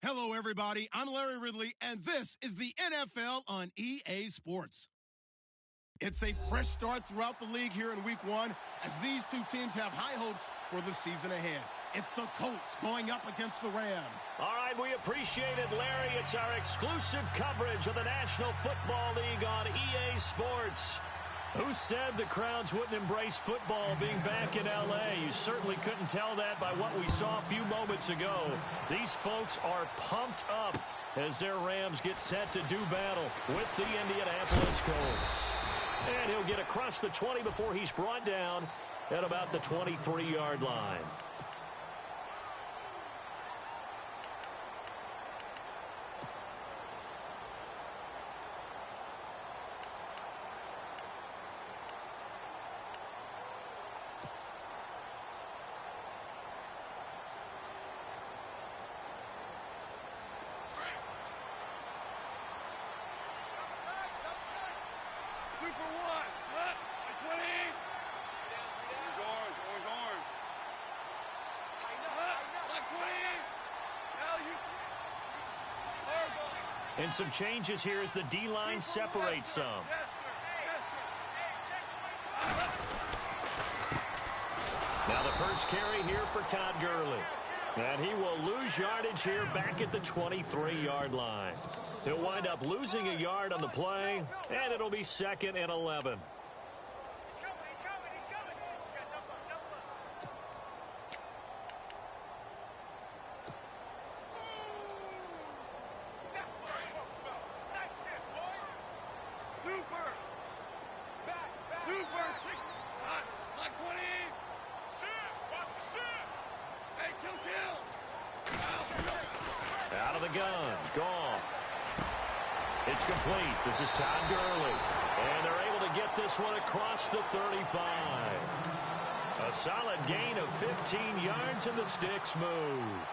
Hello, everybody. I'm Larry Ridley, and this is the NFL on EA Sports. It's a fresh start throughout the league here in Week 1 as these two teams have high hopes for the season ahead. It's the Colts going up against the Rams. All right, we appreciate it, Larry. It's our exclusive coverage of the National Football League on EA Sports. Who said the crowds wouldn't embrace football being back in L.A.? You certainly couldn't tell that by what we saw a few moments ago. These folks are pumped up as their Rams get set to do battle with the Indianapolis Colts. And he'll get across the 20 before he's brought down at about the 23-yard line. And some changes here as the D-line separates some. Now the first carry here for Todd Gurley. And he will lose yardage here back at the 23-yard line. He'll wind up losing a yard on the play, and it'll be 2nd and 11. Out of the gun, Goff. It's complete. This is Todd Gurley. And they're able to get this one across the 35. A solid gain of 15 yards, and the sticks move.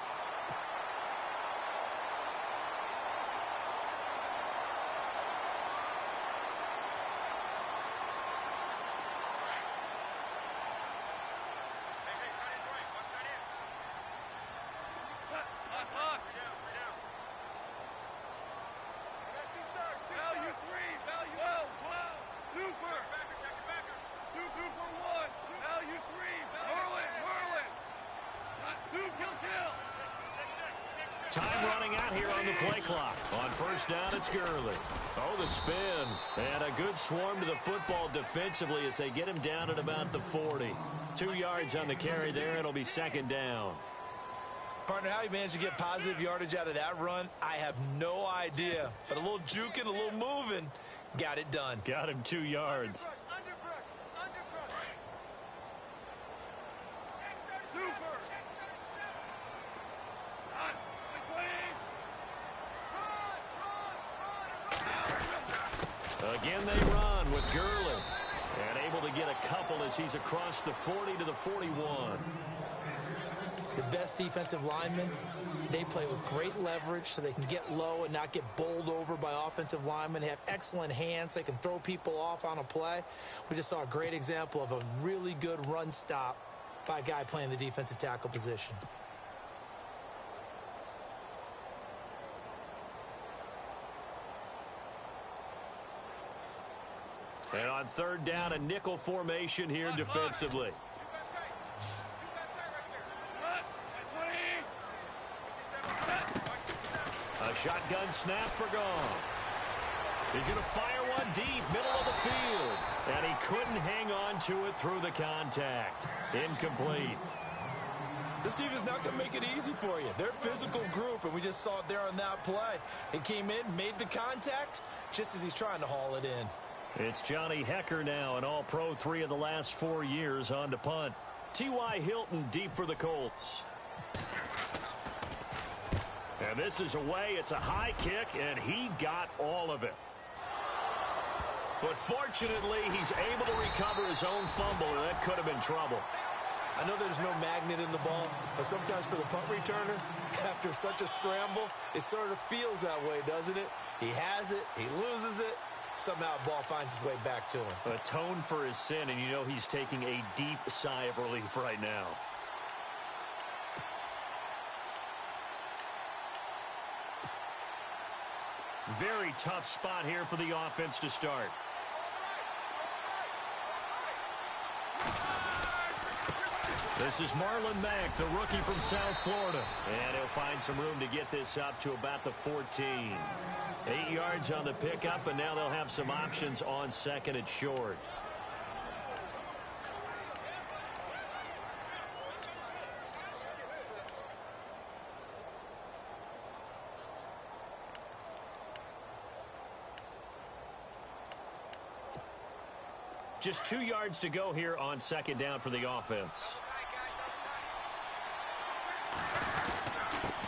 Time running out here on the play clock. On first down, it's Gurley. Oh, the spin. And a good swarm to the football defensively as they get him down at about the 40. 2 yards on the carry there. It'll be 2nd down. Partner, how he managed to get positive yardage out of that run, I have no idea. But a little juking, a little moving, got it done. Got him 2 yards. Again, they run with Gurley. And able to get a couple as he's across the 40 to the 41. The best defensive linemen, they play with great leverage so they can get low and not get bowled over by offensive linemen. They have excellent hands. They can throw people off on a play. We just saw a great example of a really good run stop by a guy playing the defensive tackle position. And on 3rd down, a nickel formation here defensively. A shotgun snap for Goff. He's going to fire one deep, middle of the field. And he couldn't hang on to it through the contact. Incomplete. This team is not going to make it easy for you. They're a physical group, and we just saw it there on that play. He came in, made the contact, just as he's trying to haul it in. It's Johnny Hecker now, an all-pro 3 of the last 4 years on to punt. T.Y. Hilton deep for the Colts. And this is away. It's a high kick, and he got all of it. But fortunately, he's able to recover his own fumble, and that could have been trouble. I know there's no magnet in the ball, but sometimes for the punt returner, after such a scramble, it sort of feels that way, doesn't it? He has it, he loses it. Somehow the ball finds its way back to him. Atone for his sin, and you know he's taking a deep sigh of relief right now. Very tough spot here for the offense to start. This is Marlon Mack, the rookie from South Florida. And he'll find some room to get this up to about the 14. 8 yards on the pickup, and now they'll have some options on second and short. Just 2 yards to go here on second down for the offense.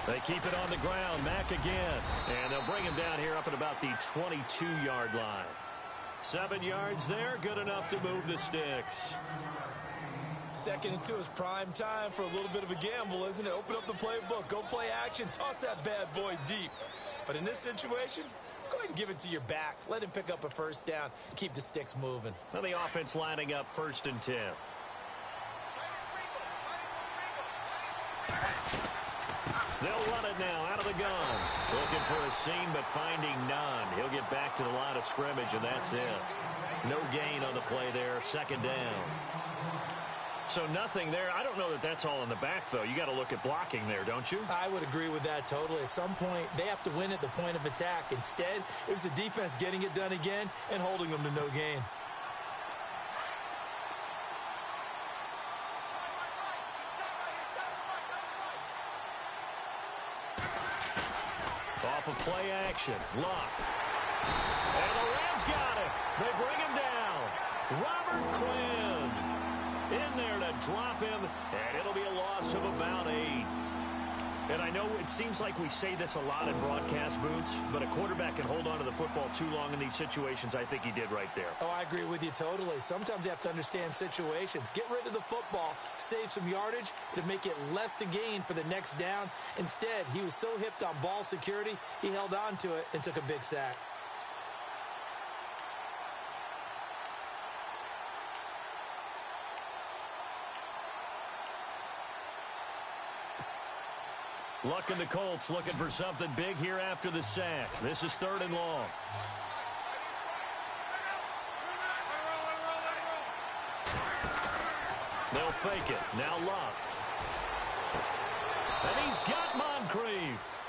They keep it on the ground. Mack again. And they'll bring him down here up at about the 22-yard line. 7 yards there. Good enough to move the sticks. 2nd and 2 is prime time for a little bit of a gamble, isn't it? Open up the playbook. Go play action. Toss that bad boy deep. But in this situation, go ahead and give it to your back. Let him pick up a first down. Keep the sticks moving. Now the offense lining up 1st and 10. They'll run it now out of the gun. Looking for a seam, but finding none. He'll get back to the line of scrimmage, and that's it. No gain on the play there. 2nd down. So nothing there. I don't know that that's all in the back, though. You got to look at blocking there, don't you? I would agree with that totally. At some point, they have to win at the point of attack. Instead, it was the defense getting it done again and holding them to no gain. Off of play action. Luck. And the Rams got it. They bring him down. Robert Quinn in there to drop him, and it'll be a loss of about 8. And I know it seems like we say this a lot in broadcast booths, but a quarterback can hold on to the football too long in these situations. I think he did right there. Oh, I agree with you totally. Sometimes you have to understand situations. Get rid of the football, save some yardage to make it less to gain for the next down. Instead, he was so hipped on ball security, he held on to it and took a big sack. Luck and the Colts looking for something big here after the sack. This is 3rd and long. They'll fake it. Now Luck. And he's got Moncrief.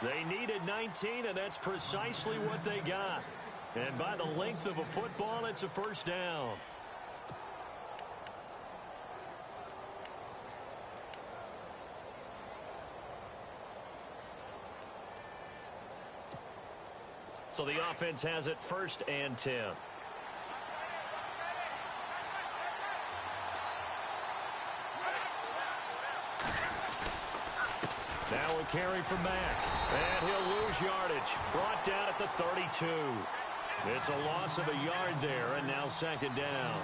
They needed 19, and that's precisely what they got. And by the length of a football, it's a 1st down. So the offense has it 1st and 10. Now a carry from Mack. And he'll lose yardage. Brought down at the 32. It's a loss of a yard there, and now 2nd down.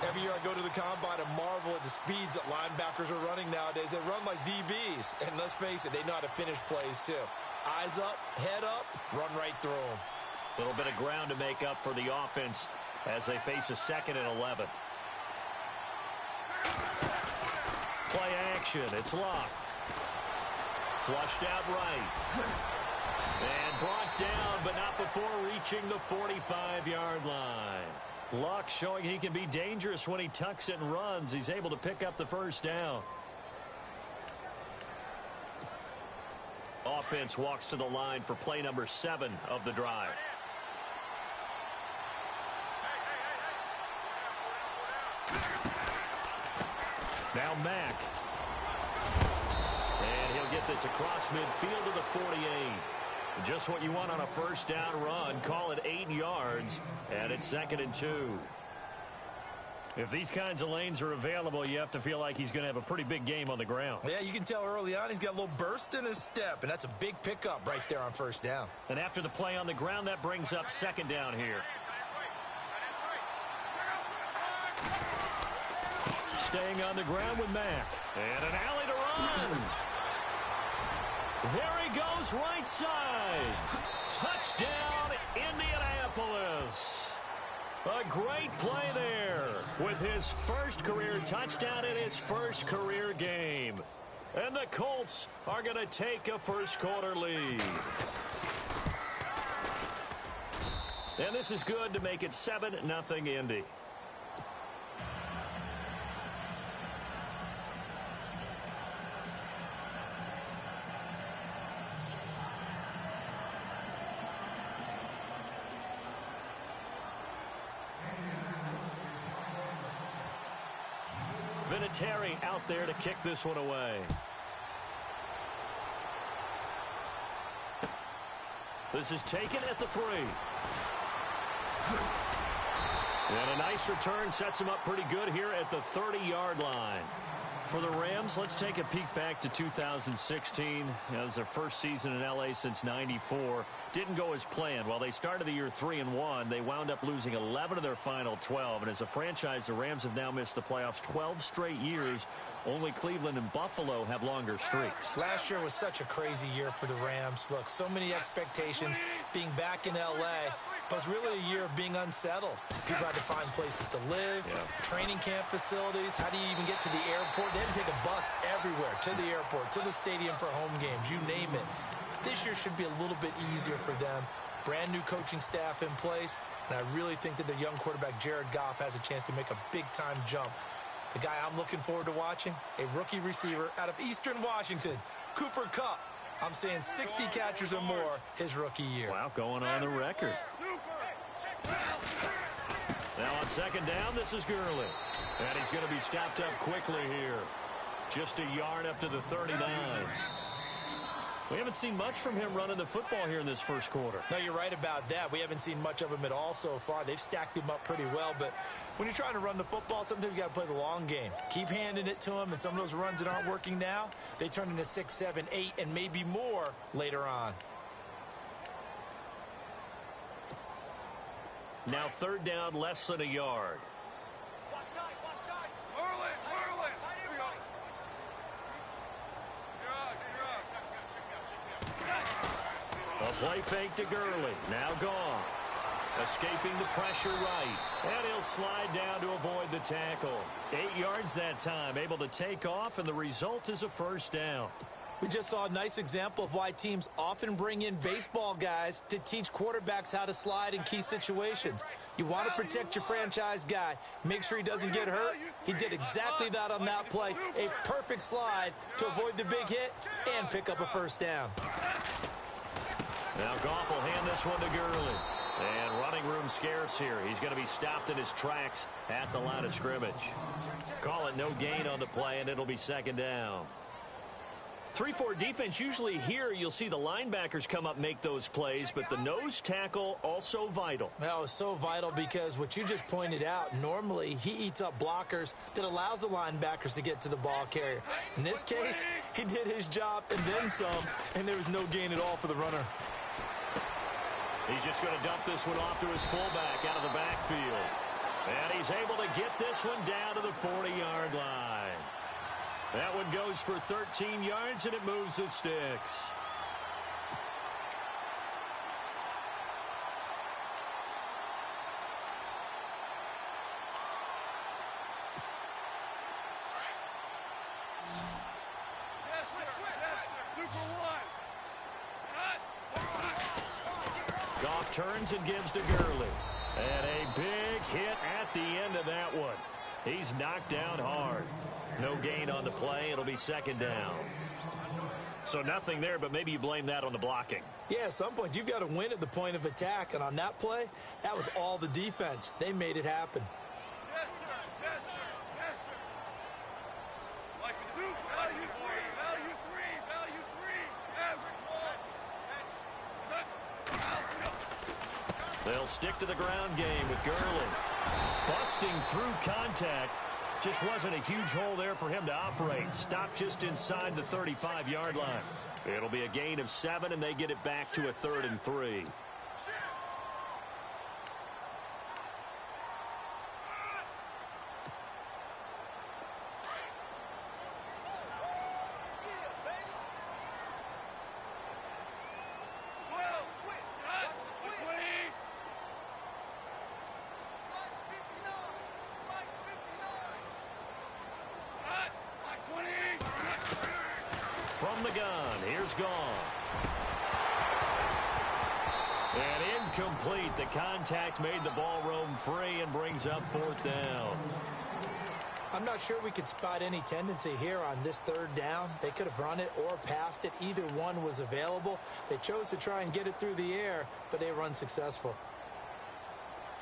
Every year I go to the combine and marvel at the speeds that linebackers are running nowadays. They run like DBs. And let's face it, they know how to finish plays too. Eyes up, head up, run right through them. A little bit of ground to make up for the offense as they face a 2nd and 11. Play action. It's Luck. Flushed out right. And brought down, but not before reaching the 45-yard line. Luck showing he can be dangerous when he tucks it and runs. He's able to pick up the 1st down. Offense walks to the line for play number 7 of the drive. Now Mack. And he'll get this across midfield to the 48. Just what you want on a 1st down run. Call it 8 yards. And it's 2nd and 2. If these kinds of lanes are available, you have to feel like he's going to have a pretty big game on the ground. Yeah, you can tell early on he's got a little burst in his step, and that's a big pickup right there on 1st down. And after the play on the ground, that brings up 2nd down here. Staying on the ground with Mack. And an alley to run. There he goes, right side. Touchdown, Indianapolis. A great play there with his 1st career touchdown in his 1st career game. And the Colts are going to take a 1st quarter lead. And this is good to make it 7-0 Indy. Vinatieri out there to kick this one away. This is taken at the 3. And a nice return sets him up pretty good here at the 30-yard line. For the Rams, let's take a peek back to 2016. That was their first season in L.A. since '94. Didn't go as planned. While they started the year 3-1, they wound up losing 11 of their final 12. And as a franchise, the Rams have now missed the playoffs 12 straight years. Only Cleveland and Buffalo have longer streaks. Last year was such a crazy year for the Rams. Look, so many expectations being back in L.A., but it's really a year of being unsettled. People had to find places to live, training camp facilities. How do you even get to the airport? They had to take a bus everywhere, to the airport, to the stadium for home games, you name it. This year should be a little bit easier for them. Brand new coaching staff in place, and I really think that their young quarterback, Jared Goff, has a chance to make a big-time jump. The guy I'm looking forward to watching, a rookie receiver out of Eastern Washington, Cooper Kupp. I'm saying 60 catchers or more his rookie year. Wow, going on the record. Now on second down, this is Gurley. And he's going to be stopped up quickly here. Just a yard up to the 39. We haven't seen much from him running the football here in this first quarter. No, you're right about that. We haven't seen much of him at all so far. They've stacked him up pretty well, but when you're trying to run the football, sometimes you got to play the long game. Keep handing it to him, and some of those runs that aren't working now, they turn into 6, 7, 8, and maybe more later on. Now third down, less than a yard. A play fake to Gurley. Now gone. Escaping the pressure right. And he'll slide down to avoid the tackle. 8 yards that time. Able to take off, and the result is a first down. We just saw a nice example of why teams often bring in baseball guys to teach quarterbacks how to slide in key situations. You want to protect your franchise guy. Make sure he doesn't get hurt. He did exactly that on that play. A perfect slide to avoid the big hit and pick up a first down. Now Goff will hand this one to Gurley. And running room scarce here. He's going to be stopped in his tracks at the line of scrimmage. Call it no gain on the play, and it'll be second down. 3-4 defense, usually here you'll see the linebackers come up, make those plays, but the nose tackle also vital. That was so vital because what you just pointed out, normally he eats up blockers that allows the linebackers to get to the ball carrier. In this case, he did his job and then some, and there was no gain at all for the runner. He's just going to dump this one off to his fullback out of the backfield. And he's able to get this one down to the 40-yard line. That one goes for 13 yards, and it moves the sticks. Goff turns and gives to Gurley. And a big hit at the end of that one. He's knocked down hard. No gain on the play. It'll be second down. So nothing there, but maybe you blame that on the blocking. Yeah, at some point you've got to win at the point of attack. And on that play, that was all the defense. They made it happen. They'll stick to the ground game with Gurley. Busting through contact. Just wasn't a huge hole there for him to operate. Stopped just inside the 35-yard line. It'll be a gain of 7, and they get it back to a 3rd and 3. From the gun, here's Goff. And incomplete. The contact made the ball roam free and brings up 4th down. I'm not sure we could spot any tendency here on this 3rd down. They could have run it or passed it. Either one was available. They chose to try and get it through the air, but they were unsuccessful.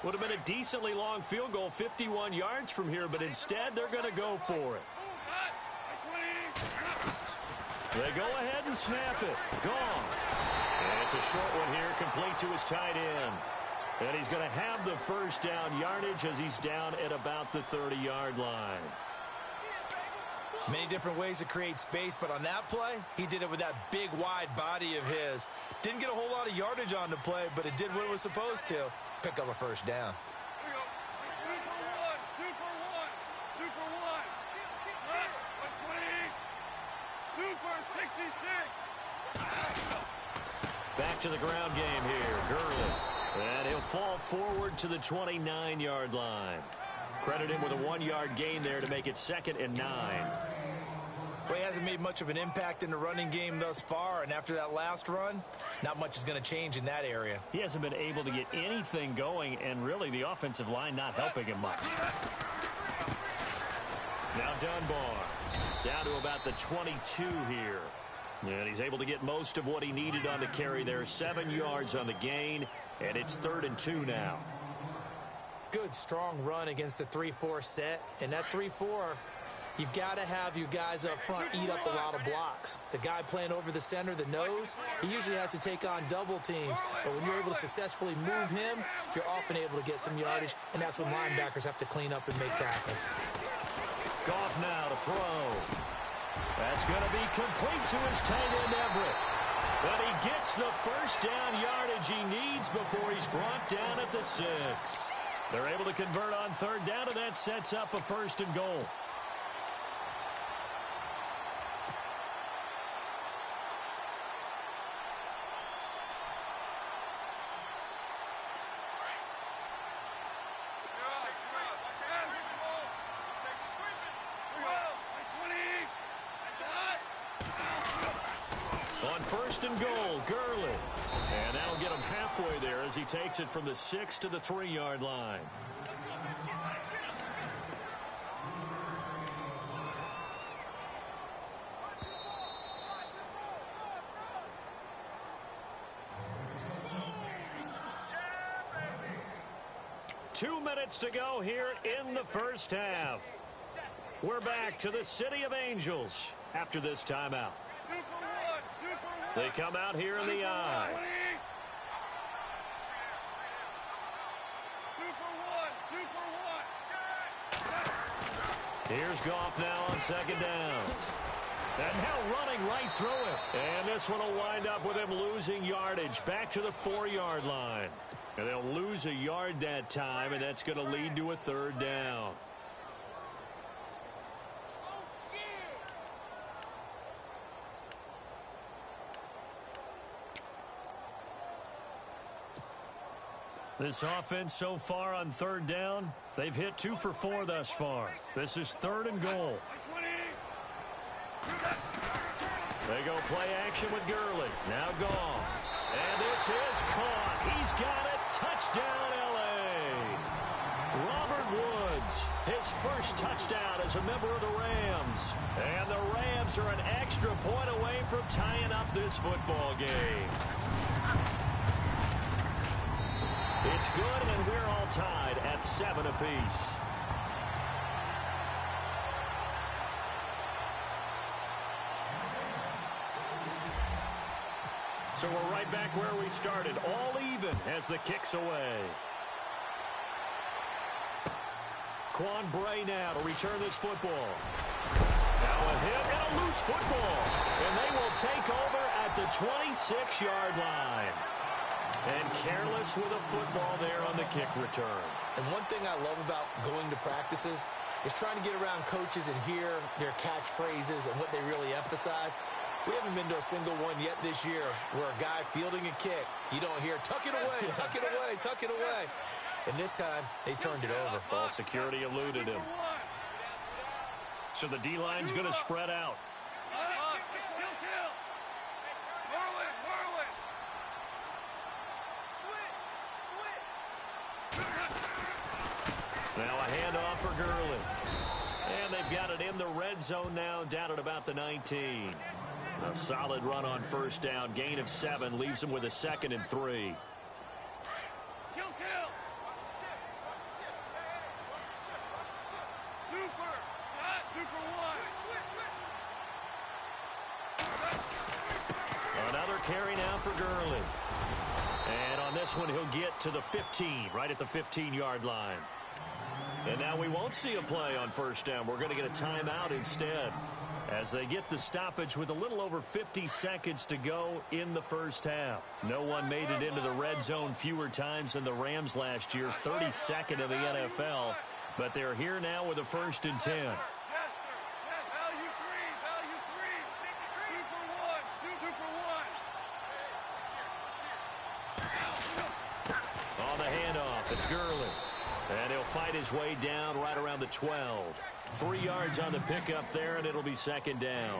Would have been a decently long field goal, 51 yards from here, but instead they're going to go for it. They go ahead and snap it. Gone. And it's a short one here, complete to his tight end. And he's going to have the 1st down yardage as he's down at about the 30-yard line. Many different ways to create space, but on that play, he did it with that big, wide body of his. Didn't get a whole lot of yardage on the play, but it did what it was supposed to. Pick up a 1st down. Back to the ground game here. Gurley. And he'll fall forward to the 29-yard line. Credit him with a 1-yard gain there to make it 2nd and 9. Well, he hasn't made much of an impact in the running game thus far, and after that last run, not much is going to change in that area. He hasn't been able to get anything going, and really the offensive line not helping him much. Now Dunbar down to about the 22 here. And he's able to get most of what he needed on the carry there. 7 yards on the gain, and it's 3rd and 2 now. Good, strong run against the 3-4 set, and that 3-4, you've got to have your guys up front eat up a lot of blocks. The guy playing over the center, the nose, he usually has to take on double teams. But when you're able to successfully move him, you're often able to get some yardage, and that's when linebackers have to clean up and make tackles. Goff now to throw. That's going to be complete to his tight end, Everett. But he gets the 1st down yardage he needs before he's brought down at the 6. They're able to convert on 3rd down, and that sets up a 1st and goal. On 1st and goal, Gurley. And that'll get him halfway there as he takes it from the 6 to the 3-yard line. Two minutes to go here in the 1st half. We're back to the City of Angels after this timeout. They come out here in the I. Here's Goff now on 2nd down. And now running right through it. And this one will wind up with him losing yardage back to the 4-yard line. And they'll lose a yard that time, and that's going to lead to a 3rd down. This offense so far on 3rd down, they've hit 2 for 4 thus far. This is 3rd and goal. They go play action with Gurley. Now Goff. And this is caught. He's got it. Touchdown, L.A. Robert Woods, his 1st touchdown as a member of the Rams. And the Rams are an extra point away from tying up this football game. It's good, and we're all tied at 7 apiece. So we're right back where we started, all even as the kick's away. Quan Bray now to return this football. Now a hit and a loose football. And they will take over at the 26-yard line. And careless with a football there on the kick return. And one thing I love about going to practices is trying to get around coaches and hear their catchphrases and what they really emphasize. We haven't been to a single one yet this year where a guy fielding a kick, you don't hear, tuck it away, tuck it away, tuck it away. And this time, they turned it over. Ball security eluded him. So the D-line's going to spread out. Now a handoff for Gurley. And they've got it in the red zone now, down at about the 19. A solid run on first down. Gain of 7 leaves them with a 2nd and 3. Another carry now for Gurley. And on this one, he'll get to the 15, right at the 15-yard line. And now we won't see a play on first down. We're going to get a timeout instead, as they get the stoppage with a little over 50 seconds to go in the first half. No one made it into the red zone fewer times than the Rams last year, 32nd in the NFL. But they're here now with a 1st and 10. On the handoff, it's Gurley. And he'll fight his way down right around the 12. 3 yards on the pickup there, and it'll be 2nd down.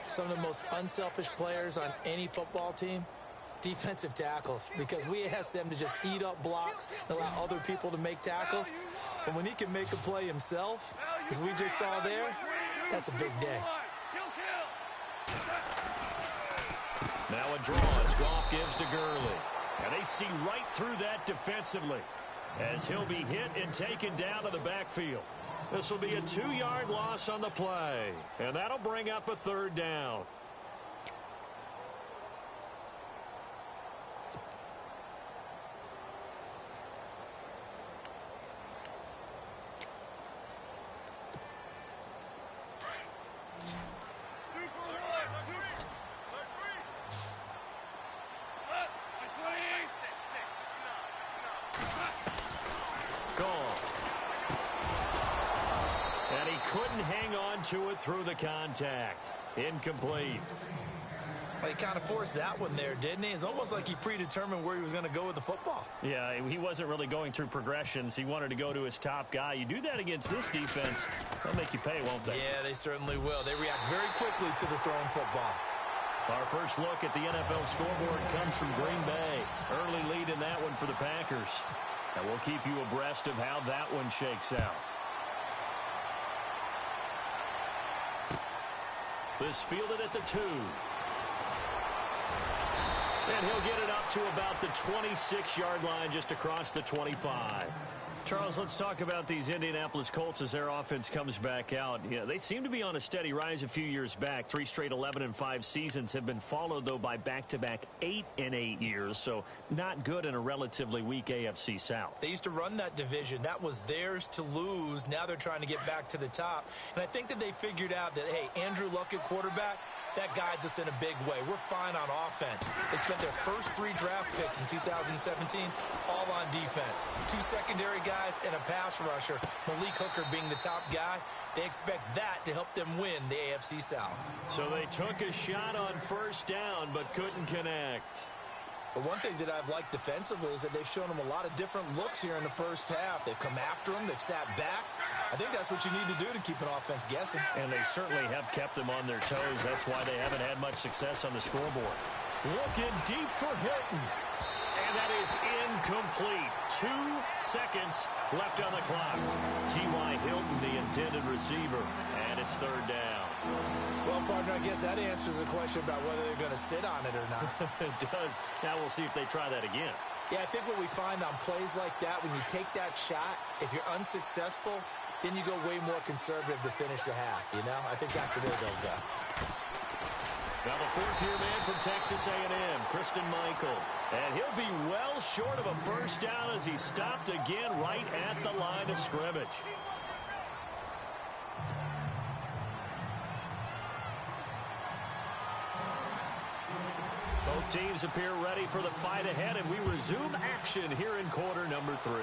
Some of the most unselfish players on any football team, defensive tackles, because we ask them to just eat up blocks and allow other people to make tackles. But when he can make a play himself, as we just saw there, that's a big day. Now a draw as Goff gives to Gurley. And they see right through that defensively, as he'll be hit and taken down to the backfield. This will be a 2-yard loss on the play, and that'll bring up a 3rd down. Couldn't hang on to it through the contact. Incomplete. Well, he kind of forced that one there, didn't he? It's almost like he predetermined where he was going to go with the football. Yeah, he wasn't really going through progressions. He wanted to go to his top guy. You do that against this defense, they'll make you pay, won't they? Yeah, they certainly will. They react very quickly to the thrown football. Our first look at the NFL scoreboard comes from Green Bay. Early lead in that one for the Packers. And we'll keep you abreast of how that one shakes out. This fielded at the 2. And he'll get it up to about the 26-yard line, just across the 25. Charles, let's talk about these Indianapolis Colts as their offense comes back out. Yeah, they seem to be on a steady rise a few years back. 3 straight 11-5 seasons have been followed, though, by back-to-back 8-8 years. So not good in a relatively weak AFC South. They used to run that division. That was theirs to lose. Now they're trying to get back to the top. And I think that they figured out that, hey, Andrew Luck at quarterback, that guides us in a big way. We're fine on offense. They spent their first 3 draft picks in 2017 all on defense. 2 secondary guys and a pass rusher, Malik Hooker being the top guy. They expect that to help them win the AFC South. So they took a shot on first down but couldn't connect. But one thing that I've liked defensively is that they've shown them a lot of different looks here in the first half. They've come after them. They've sat back. I think that's what you need to do to keep an offense guessing. And they certainly have kept them on their toes. That's why they haven't had much success on the scoreboard. Looking deep for Hilton. And that is incomplete. 2 seconds left on the clock. T.Y. Hilton, the intended receiver. And it's 3rd down. Well, partner, I guess that answers the question about whether they're going to sit on it or not. It does. Now we'll see if they try that again. Yeah, I think what we find on plays like that, when you take that shot, if you're unsuccessful, then you go way more conservative to finish the half, you know? I think that's the way they'll go. Now the 4th-year man from Texas A&M, Christian Michael. And he'll be well short of a first down as he stopped again right at the line of scrimmage. Both teams appear ready for the fight ahead, and we resume action here in quarter number 3.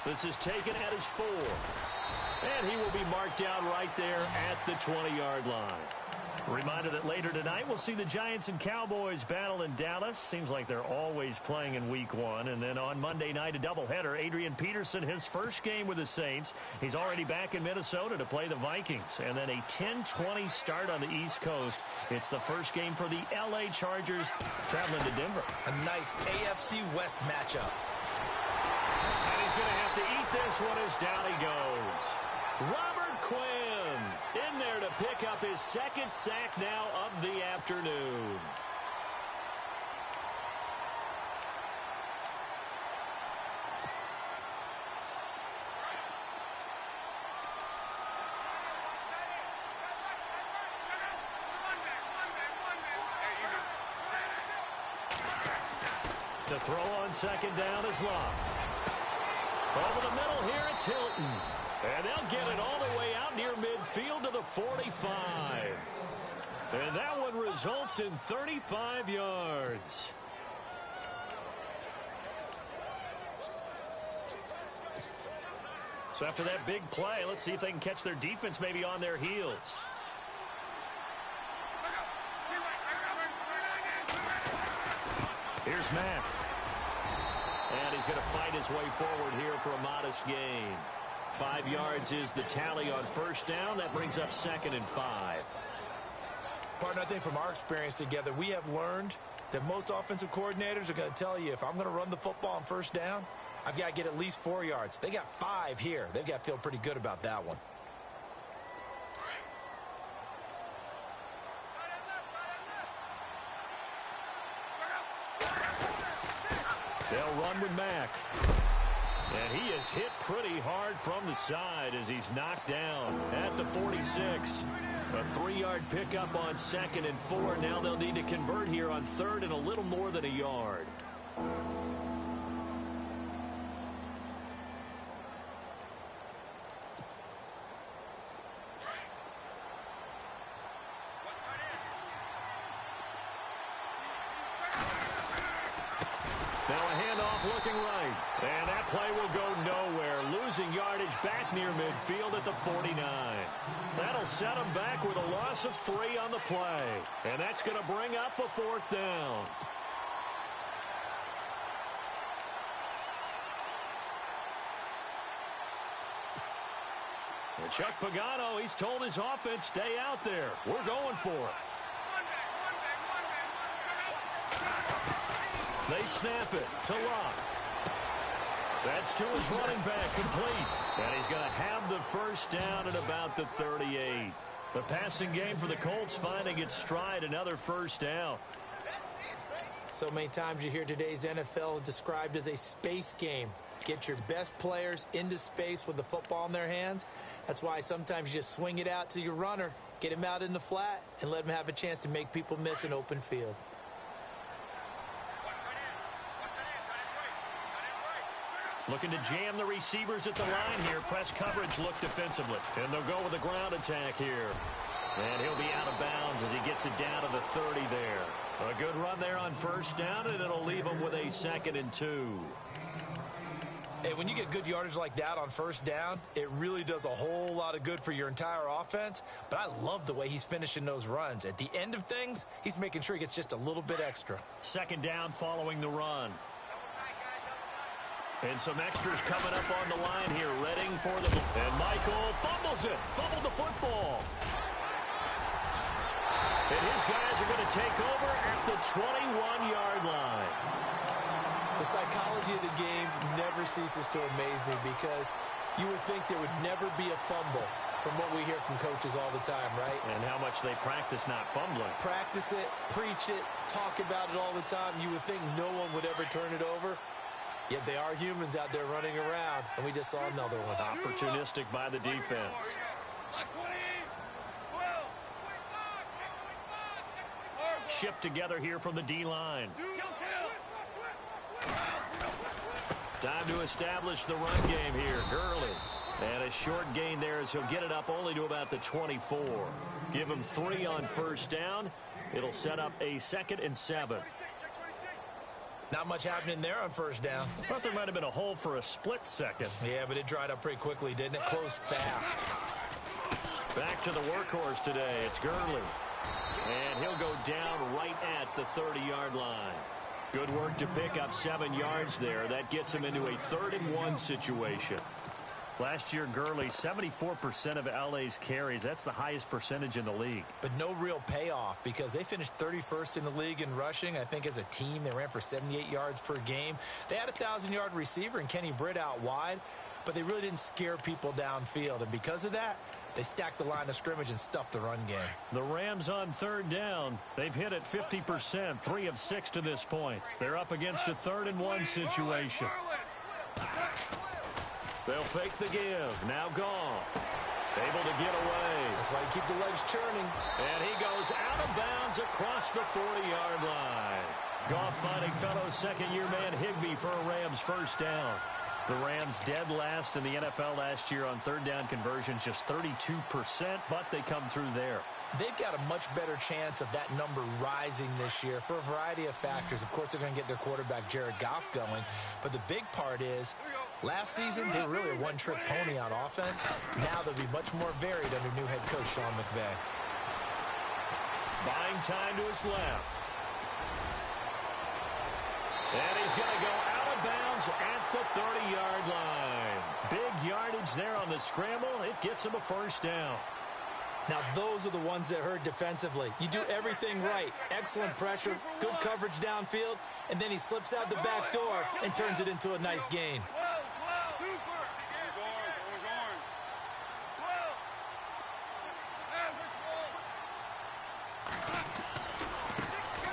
This is taken at his 4. And he will be marked down right there at the 20-yard line. Reminder that later tonight we'll see the Giants and Cowboys battle in Dallas. Seems like they're always playing in week 1. And then on Monday night, a doubleheader. Adrian Peterson, his first game with the Saints. He's already back in Minnesota to play the Vikings. And then a 10:20 start on the East Coast. It's the first game for the L.A. Chargers traveling to Denver. A nice AFC West matchup. And he's going to have to eat this one as down he goes. Robert Quinn in there to pick up his second sack now of the afternoon. To throw on second down is Love. Over the middle here, it's Hilton. And they'll get it all the way out near midfield to the 45. And that one results in 35 yards. So after that big play, let's see if they can catch their defense maybe on their heels. Here's Matt. And he's going to fight his way forward here for a modest gain. 5 yards is the tally on first down. That brings up 2nd and 5. Partner, I think from our experience together, we have learned that most offensive coordinators are going to tell you, if I'm going to run the football on first down, I've got to get at least 4 yards. They got 5 here. They've got to feel pretty good about that one. They'll run with Mack. And he is hit pretty hard from the side as he's knocked down at the 46. A 3-yard pickup on 2nd and 4. Now they'll need to convert here on 3rd and a little more than a yard. Looking right, and that play will go nowhere, losing yardage back near midfield at the 49. That'll set them back with a loss of 3 on the play, and that's going to bring up a 4th down. And Chuck Pagano, he's told his offense, stay out there. We're going for it. They snap it to Locke. That's to his running back, complete. And he's going to have the first down at about the 38. The passing game for the Colts finding its stride, another first down. So many times you hear today's NFL described as a space game. Get your best players into space with the football in their hands. That's why sometimes you just swing it out to your runner, get him out in the flat, and let him have a chance to make people miss an open field. Looking to jam the receivers at the line here. Press coverage look defensively. And they'll go with a ground attack here. And he'll be out of bounds as he gets it down to the 30 there. A good run there on first down, and it'll leave him with a 2nd and 2. Hey, when you get good yardage like that on first down, it really does a whole lot of good for your entire offense. But I love the way he's finishing those runs. At the end of things, he's making sure he gets just a little bit extra. 2nd down following the run. And some extras coming up on the line here, readying for the... And Michael fumbles it. Fumbled the football. And his guys are going to take over at the 21-yard line. The psychology of the game never ceases to amaze me because you would think there would never be a fumble from what we hear from coaches all the time, right? And how much they practice not fumbling. Practice it, preach it, talk about it all the time. You would think no one would ever turn it over. Yet they are humans out there running around, and we just saw another one. Opportunistic by the defense. Shift together here from the D-line. Time to establish the run game here. Gurley. And a short gain there as he'll get it up only to about the 24. Give him 3 on first down. It'll set up a 2nd and 7. Not much happening there on first down. Thought there might have been a hole for a split second. Yeah, but it dried up pretty quickly, didn't it? Closed fast. Back to the workhorse today. It's Gurley. And he'll go down right at the 30-yard line. Good work to pick up 7 yards there. That gets him into a 3rd and 1 situation. Last year, Gurley, 74% of LA's carries. That's the highest percentage in the league. But no real payoff because they finished 31st in the league in rushing. I think as a team, they ran for 78 yards per game. They had a 1,000-yard receiver in Kenny Britt out wide, but they really didn't scare people downfield. And because of that, they stacked the line of scrimmage and stuffed the run game. The Rams on third down. They've hit it 50%, 3 of 6 to this point. They're up against a 3rd-and-1 situation. They'll fake the give. Now Goff. Able to get away. That's why you keep the legs churning. And he goes out of bounds across the 40-yard line. Goff finding fellow second-year man Higbee for a Rams first down. The Rams dead last in the NFL last year on third down conversions, just 32%, but they come through there. They've got a much better chance of that number rising this year for a variety of factors. Of course, they're going to get their quarterback, Jared Goff, going. But the big part is, last season, they were really a one-trick pony on offense. Now they'll be much more varied under new head coach Sean McVay. Buying time to his left. And he's going to go out of bounds at the 30-yard line. Big yardage there on the scramble. It gets him a first down. Now, those are the ones that hurt defensively. You do everything right. Excellent pressure, good coverage downfield, and then he slips out the back door and turns it into a nice gain.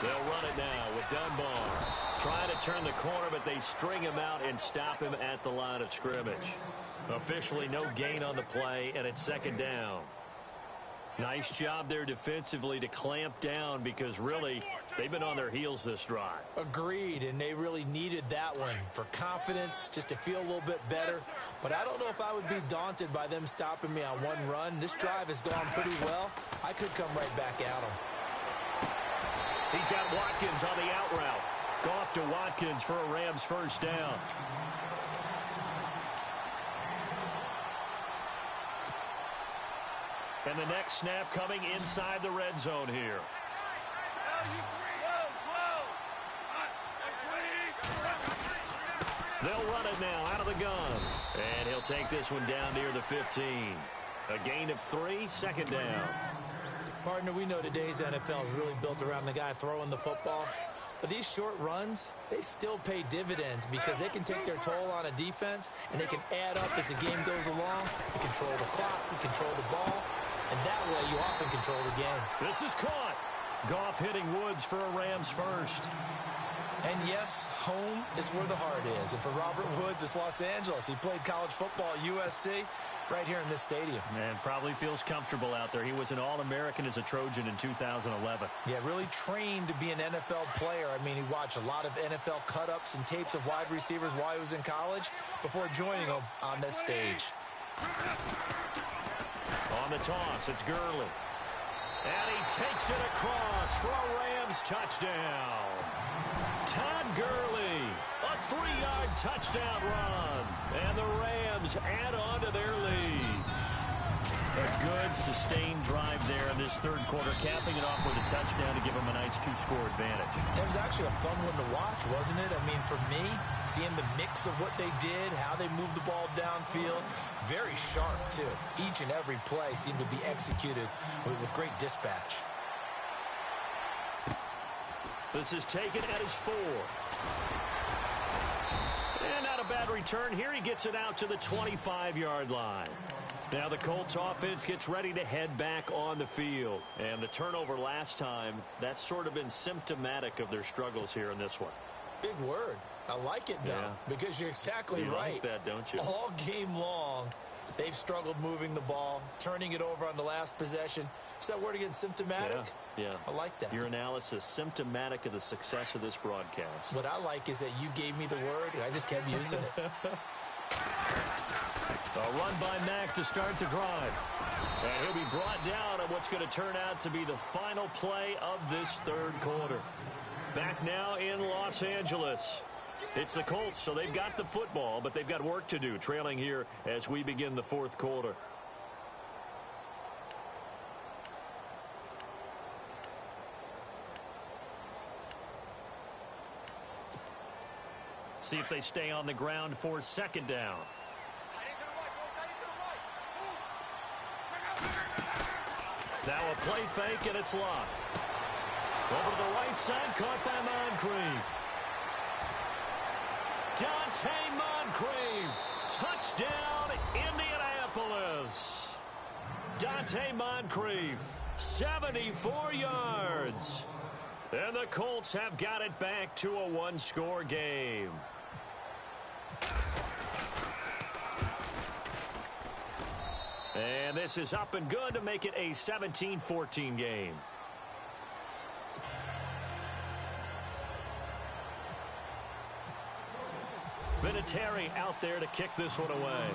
They'll run it now with Dunbar. Trying to turn the corner, but they string him out and stop him at the line of scrimmage. Officially no gain on the play, and it's second down. Nice job there defensively to clamp down because really they've been on their heels this drive. Agreed, and they really needed that one for confidence, just to feel a little bit better. But I don't know if I would be daunted by them stopping me on one run. This drive has gone pretty well. I could come right back at them. He's got Watkins on the out route. Goff to Watkins for a Rams first down. And the next snap coming inside the red zone here. They'll run it now out of the gun. And he'll take this one down near the 15. A gain of 3, second down. Partner, we know today's NFL is really built around the guy throwing the football. But these short runs, they still pay dividends because they can take their toll on a defense and they can add up as the game goes along. You control the clock, you control the ball, and that way you often control the game. This is caught. Goff hitting Woods for a Rams first. And yes, home is where the heart is. And for Robert Woods, it's Los Angeles. He played college football at USC right here in this stadium. And probably feels comfortable out there. He was an All-American as a Trojan in 2011. Yeah, really trained to be an NFL player. I mean, he watched a lot of NFL cut-ups and tapes of wide receivers while he was in college before joining them on this stage. On the toss, it's Gurley. And he takes it across for a Rams touchdown. Todd Gurley, a 3-yard touchdown run. And the Rams add on to their lead. A good, sustained drive there in this third quarter, capping it off with a touchdown to give them a nice 2-score advantage. It was actually a fun one to watch, wasn't it? I mean, for me, seeing the mix of what they did, how they moved the ball downfield, very sharp, too. Each and every play seemed to be executed with great dispatch. This is taken at his 4. And not a bad return here. He gets it out to the 25-yard line. Now the Colts offense gets ready to head back on the field. And the turnover last time, that's sort of been symptomatic of their struggles here in this one. Big word. I like it, though, because you're exactly right. You like that, don't you? All game long, they've struggled moving the ball, turning it over on the last possession. Is that word again, symptomatic? Yeah. I like that. Your analysis, symptomatic of the success of this broadcast. What I like is that you gave me the word, and I just kept using it. A run by Mack to start the drive. And he'll be brought down on what's going to turn out to be the final play of this third quarter. Back now in Los Angeles. It's the Colts, so they've got the football, but they've got work to do, trailing here as we begin the fourth quarter. See if they stay on the ground for second down. Now a play fake, and it's locked. Over to the right side, caught by Moncrief. Dante Moncrief. Touchdown, Indianapolis. Dante Moncrief, 74 yards. And the Colts have got it back to a one-score game. And this is up and good to make it a 17-14 game. Vinatieri out there to kick this one away.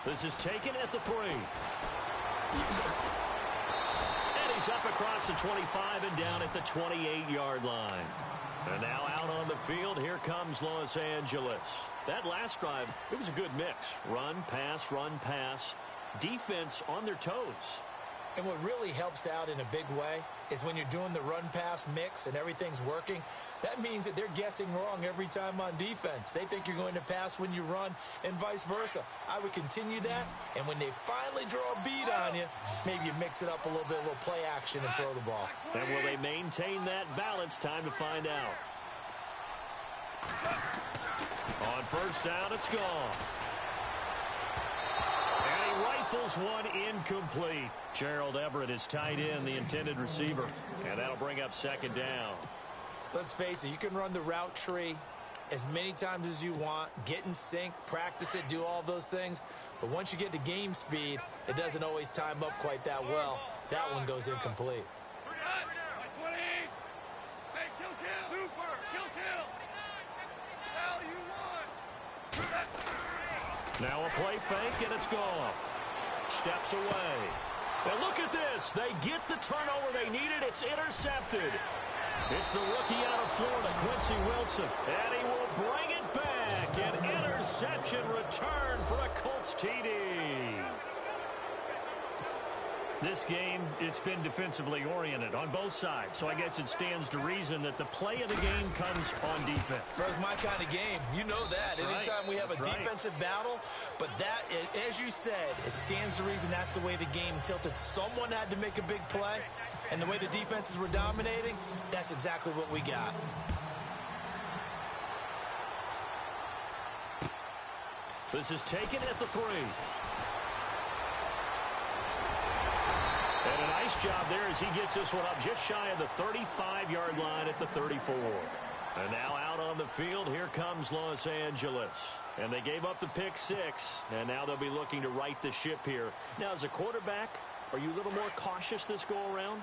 This is taken at the 3. And he's up across the 25 and down at the 28-yard line. And now out on the field, here comes Los Angeles. That last drive, it was a good mix. Run, pass, defense on their toes. And what really helps out in a big way is when you're doing the run-pass mix and everything's working, that means that they're guessing wrong every time on defense. They think you're going to pass when you run and vice versa. I would continue that, and when they finally draw a beat on you, maybe you mix it up a little bit, a little play action and throw the ball. And will they maintain that balance? Time to find out. On first down, it's gone. And he rifles one incomplete. Gerald Everett is tight end, the intended receiver. And that'll bring up second down. Let's face it, you can run the route tree as many times as you want, get in sync, practice it, do all those things. But once you get to game speed, it doesn't always time up quite that well. That one goes incomplete. Now a play fake, and it's gone. Steps away. And look at this. They get the turnover they needed. It's intercepted. It's the rookie out of Florida, Quincy Wilson. And he will bring it back. An interception return for a Colts TD. This game, it's been defensively oriented on both sides. So I guess it stands to reason that the play of the game comes on defense. It's my kind of game. You know that. That's Anytime right. we have That's a right. defensive battle, but that, as you said, it stands to reason that's the way the game tilted. Someone had to make a big play, and the way the defenses were dominating, that's exactly what we got. This is taken at the 3. And a nice job there as he gets this one up just shy of the 35-yard line at the 34. And now out on the field, here comes Los Angeles. And they gave up the pick 6, and now they'll be looking to right the ship here. Now, as a quarterback, are you a little more cautious this go-around?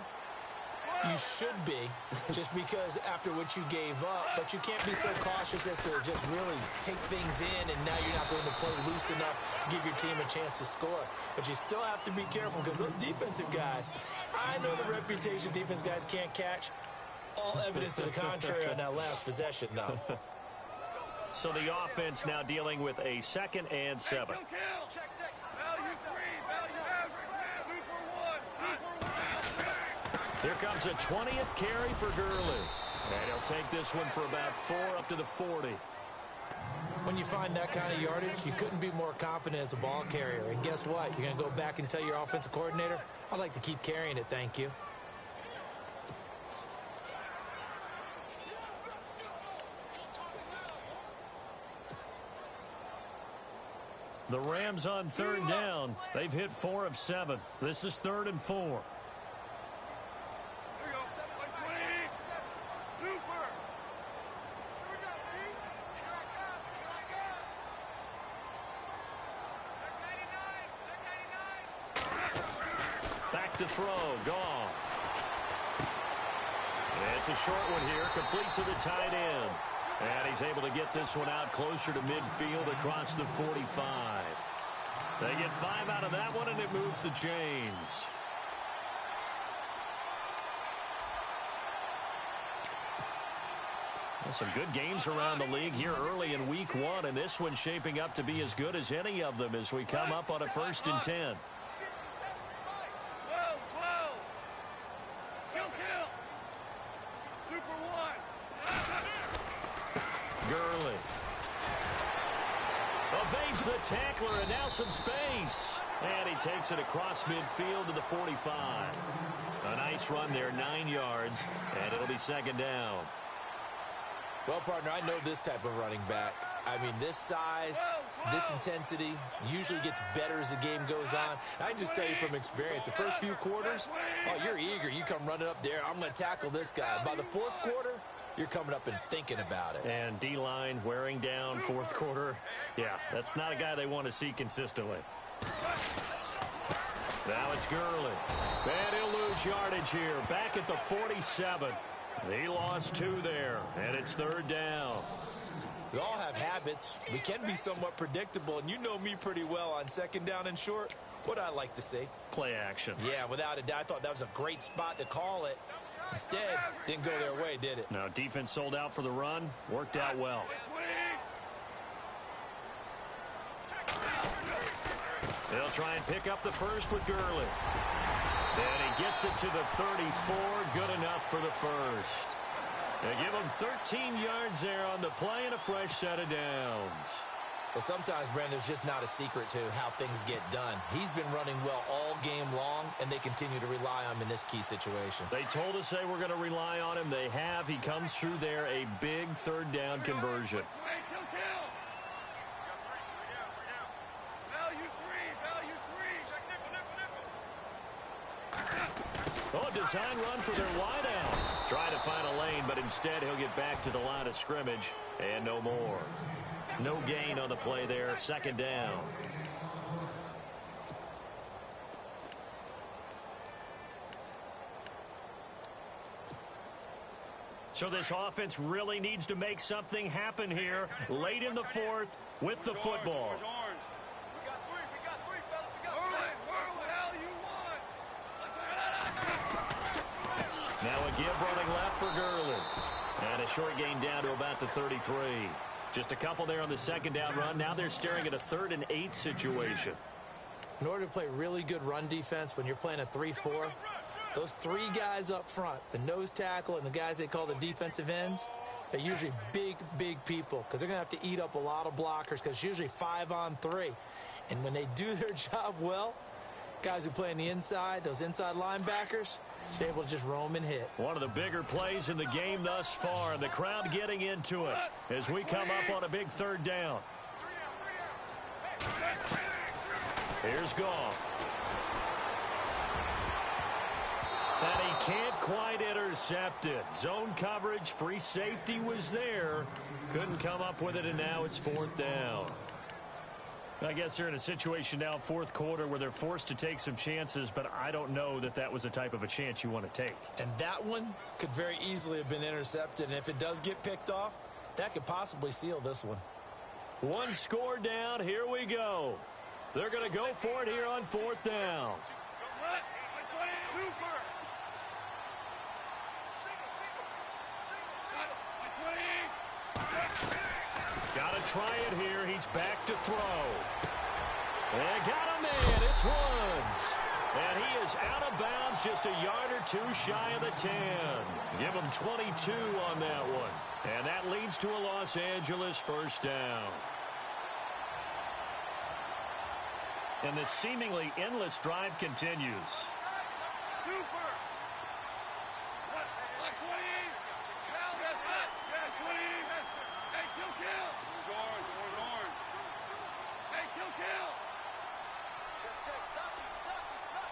You should be, just because after what you gave up, but you can't be so cautious as to just really take things in, and now you're not going to play loose enough to give your team a chance to score. But you still have to be careful, because those defensive guys, I know the reputation defense guys can't catch. All evidence to the contrary on that last possession, though. So the offense now dealing with a 2nd and 7. Here comes a 20th carry for Gurley. And he'll take this one for about 4 up to the 40. When you find that kind of yardage, you couldn't be more confident as a ball carrier. And guess what? You're going to go back and tell your offensive coordinator, I'd like to keep carrying it, thank you. The Rams on 3rd down. They've hit 4 of 7. This is 3rd and 4. Back to throw. Gone. It's a short one here, complete to the tight end. And he's able to get this one out closer to midfield across the 45. They get 5 out of that one, and it moves the chains. Well, some good games around the league here early in week 1, and this one's shaping up to be as good as any of them as we come up on a 1st and 10. Gurley. A evades the tackler, and now some space. And he takes it across midfield to the 45. A nice run there, 9 yards, and it'll be second down. Well, partner, I know this type of running back. I mean, this size, this intensity usually gets better as the game goes on. I can just tell you from experience, the first few quarters, oh, you're eager. You come running up there, I'm going to tackle this guy. By the fourth quarter, you're coming up and thinking about it. And D-line wearing down fourth quarter. Yeah, that's not a guy they want to see consistently. Now it's Gurley. And he'll lose yardage here. Back at the 47. He lost 2 there, and it's third down. We all have habits. We can be somewhat predictable, and you know me pretty well on second down and short. What I like to see. Play action. Yeah, without a doubt. I thought that was a great spot to call it. Instead, didn't go their way, did it? No, defense sold out for the run. Worked out well. They'll try and pick up the first with Gurley. And he gets it to the 34. Good enough for the first. They give him 13 yards there on the play and a fresh set of downs. Well, sometimes, Brandon, there's just not a secret to how things get done. He's been running well all game long, and they continue to rely on him in this key situation. They told us they were going to rely on him. They have. He comes through there, a big third down conversion. Oh, design run for their wideout. Try to find a lane, but instead he'll get back to the line of scrimmage and no more. No gain on the play there. Second down. So this offense really needs to make something happen here late in the fourth with the football. Now a give running left for Gurley. And a short gain down to about the 33. Just a couple there on the second down run. Now they're staring at a 3rd and 8 situation. In order to play really good run defense when you're playing a 3-4, those 3 guys up front, the nose tackle and the guys they call the defensive ends, they're usually big, big people because they're going to have to eat up a lot of blockers because it's usually 5 on 3. And when they do their job well, guys who play on the inside, those inside linebackers, they're able to just roam and hit. One of the bigger plays in the game thus far, and the crowd getting into it as we come up on a big third down. Here's Goff. And he can't quite intercept it. Zone coverage, free safety was there. Couldn't come up with it, and now it's 4th down. I guess they're in a situation now, 4th quarter, where they're forced to take some chances, but I don't know that that was the type of a chance you want to take. And that one could very easily have been intercepted, and if it does get picked off, that could possibly seal this one. 1 score down, here we go. They're going to go for it here on 4th down. Got to try it here. He's back to throw. And got a man. It's Woods. And he is out of bounds, just a yard or 2 shy of the 10. Give him 22 on that one. And that leads to a Los Angeles first down. And the seemingly endless drive continues.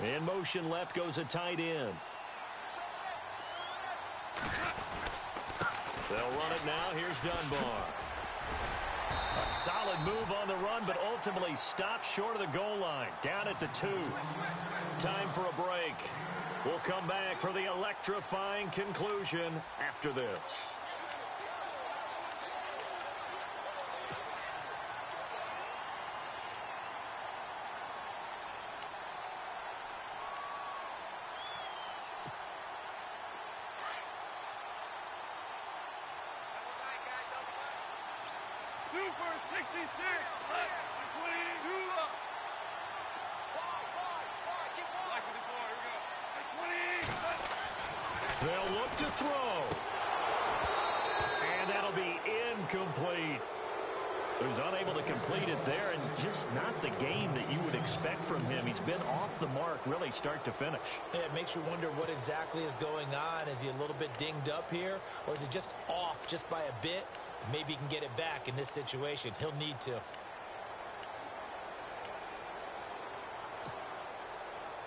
In motion left goes a tight end. They'll run it now. Here's Dunbar. A solid move on the run, but ultimately stopped short of the goal line. Down at the 2. Time for a break. We'll come back for the electrifying conclusion after this. They'll look to throw. And that'll be incomplete. So he's unable to complete it there. just not the game that you would expect from him. He's been off the mark really start to finish. Yeah, it makes you wonder what exactly is going on. Is he a little bit dinged up here, or is he just off just by a bit? Maybe he can get it back in this situation. He'll need to.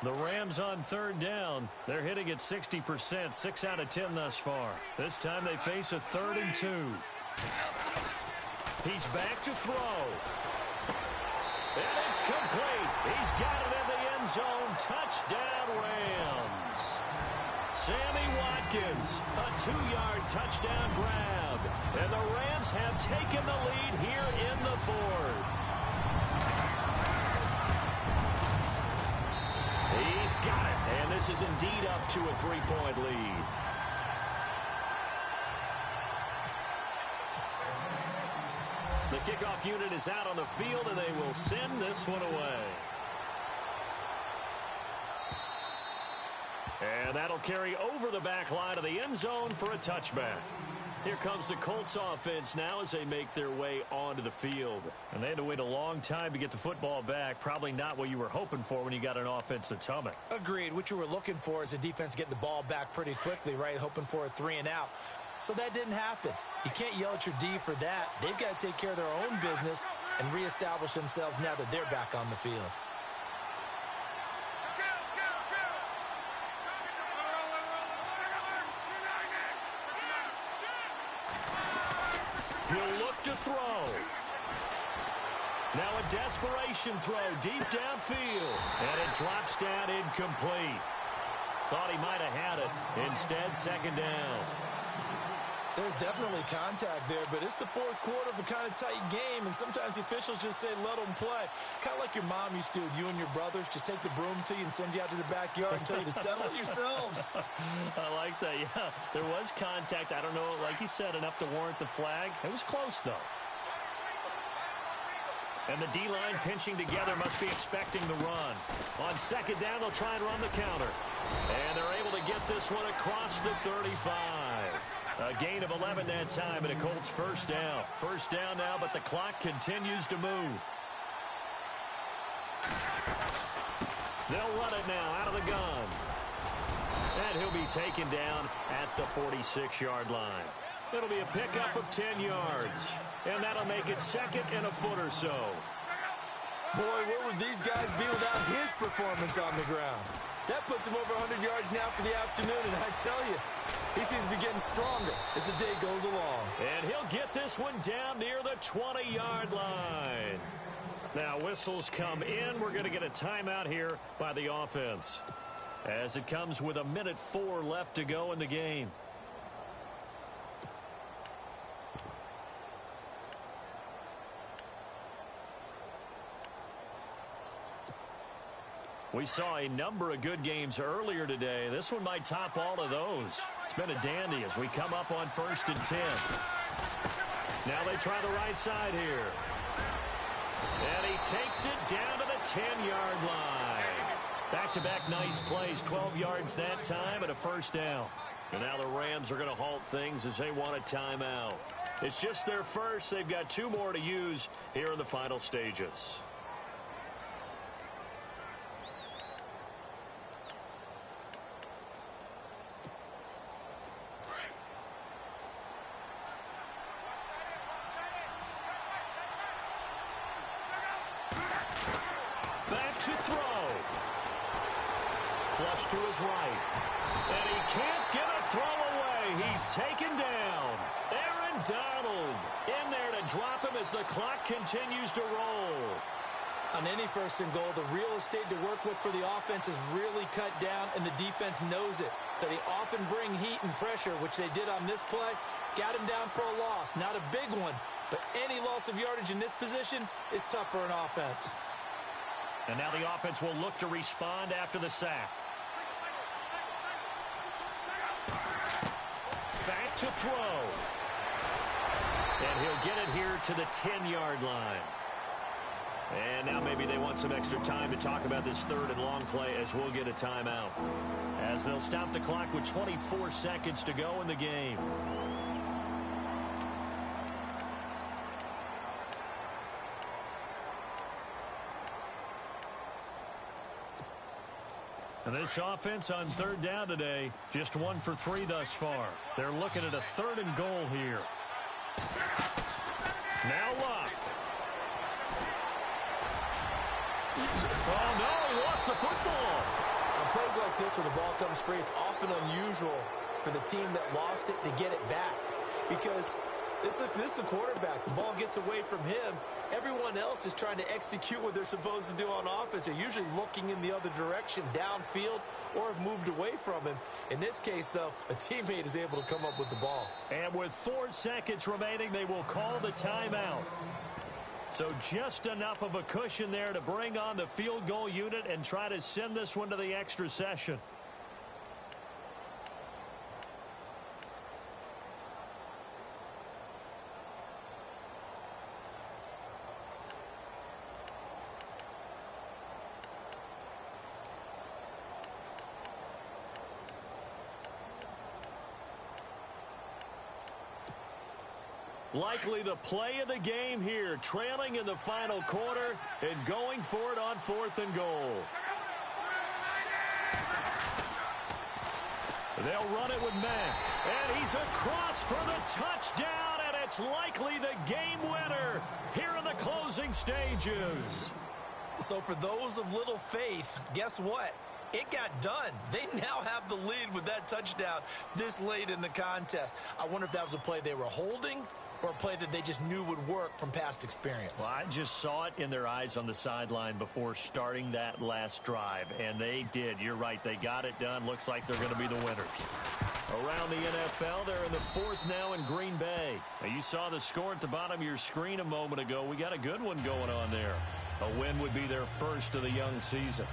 The Rams on third down. They're hitting at 60%, 6 out of 10 thus far. This time they face a 3rd and 2. He's back to throw. And it's complete. He's got it in the end zone. Touchdown, Rams. Sammy Watkins, a 2-yard touchdown grab. And the Rams have taken the lead here in the 4th. He's got it, and this is indeed up to a 3-point lead. The kickoff unit is out on the field, and they will send this one away. And that'll carry over the back line of the end zone for a touchback. Here comes the Colts offense now as they make their way onto the field. And they had to wait a long time to get the football back. Probably not what you were hoping for when you got an offense that's humming. Agreed. What you were looking for is the defense getting the ball back pretty quickly, right? Hoping for a 3 and out. So that didn't happen. You can't yell at your D for that. They've got to take care of their own business and reestablish themselves now that they're back on the field. He'll look to throw. Now a desperation throw deep downfield. And it drops down incomplete. Thought he might have had it. Instead, 2nd down. There's definitely contact there, but it's the 4th quarter of a kind of tight game, and sometimes the officials just say, let them play. Kind of like your mom used to with you and your brothers. Just take the broom to you and send you out to the backyard and tell you to settle it yourselves. I like that, yeah. There was contact. I don't know, like you said, enough to warrant the flag. It was close, though. And the D-line pinching together must be expecting the run. On 2nd down, they'll try and run the counter. And they're able to get this one across the 35. A gain of 11 that time, and a Colts 1st down. 1st down now, but the clock continues to move. They'll run it now out of the gun. And he'll be taken down at the 46-yard line. It'll be a pickup of 10 yards. And that'll make it 2nd and a foot or so. Boy, where would these guys be without his performance on the ground? That puts him over 100 yards now for the afternoon, and I tell you, he seems to be getting stronger as the day goes along. And he'll get this one down near the 20-yard line. Now, whistles come in. We're going to get a timeout here by the offense, as it comes with 1:04 left to go in the game. We saw a number of good games earlier today. This one might top all of those. It's been a dandy as we come up on 1st and 10. Now they try the right side here. And he takes it down to the 10-yard line. Back-to-back nice plays, 12 yards that time and a 1st down. And now the Rams are going to halt things as they want a timeout. It's just their first. They've got 2 more to use here in the final stages. To throw. Flush to his right. And he can't get a throw away. He's taken down. Aaron Donald in there to drop him as the clock continues to roll. On any 1st and goal, the real estate to work with for the offense is really cut down, and the defense knows it. So they often bring heat and pressure, which they did on this play. Got him down for a loss. Not a big one, but any loss of yardage in this position is tough for an offense. And now the offense will look to respond after the sack. Back to throw. And he'll get it here to the 10-yard line. And now maybe they want some extra time to talk about this 3rd and long play as we'll get a timeout. As they'll stop the clock with 24 seconds to go in the game. And this offense on third down today, just 1 for 3 thus far. They're looking at a 3rd and goal here. Now Luck. Oh, no, he lost the football. On plays like this where the ball comes free, it's often unusual for the team that lost it to get it back. Because this is the quarterback. The ball gets away from him. Everyone else is trying to execute what they're supposed to do on offense. They're usually looking in the other direction, downfield, or have moved away from him. In this case, though, a teammate is able to come up with the ball. And with 4 seconds remaining, they will call the timeout. So just enough of a cushion there to bring on the field goal unit and try to send this one to the extra session. Likely the play of the game here, trailing in the final quarter and going for it on 4th and goal. They'll run it with Mack, and he's across for the touchdown, and it's likely the game winner here in the closing stages. So for those of little faith, guess what? It got done. They now have the lead with that touchdown this late in the contest. I wonder if that was a play they were holding or a play that they just knew would work from past experience. Well, I just saw it in their eyes on the sideline before starting that last drive, and they did. You're right. They got it done. Looks like they're going to be the winners. Around the NFL, they're in the 4th now in Green Bay. Now, you saw the score at the bottom of your screen a moment ago. We got a good one going on there. A win would be their first of the young season.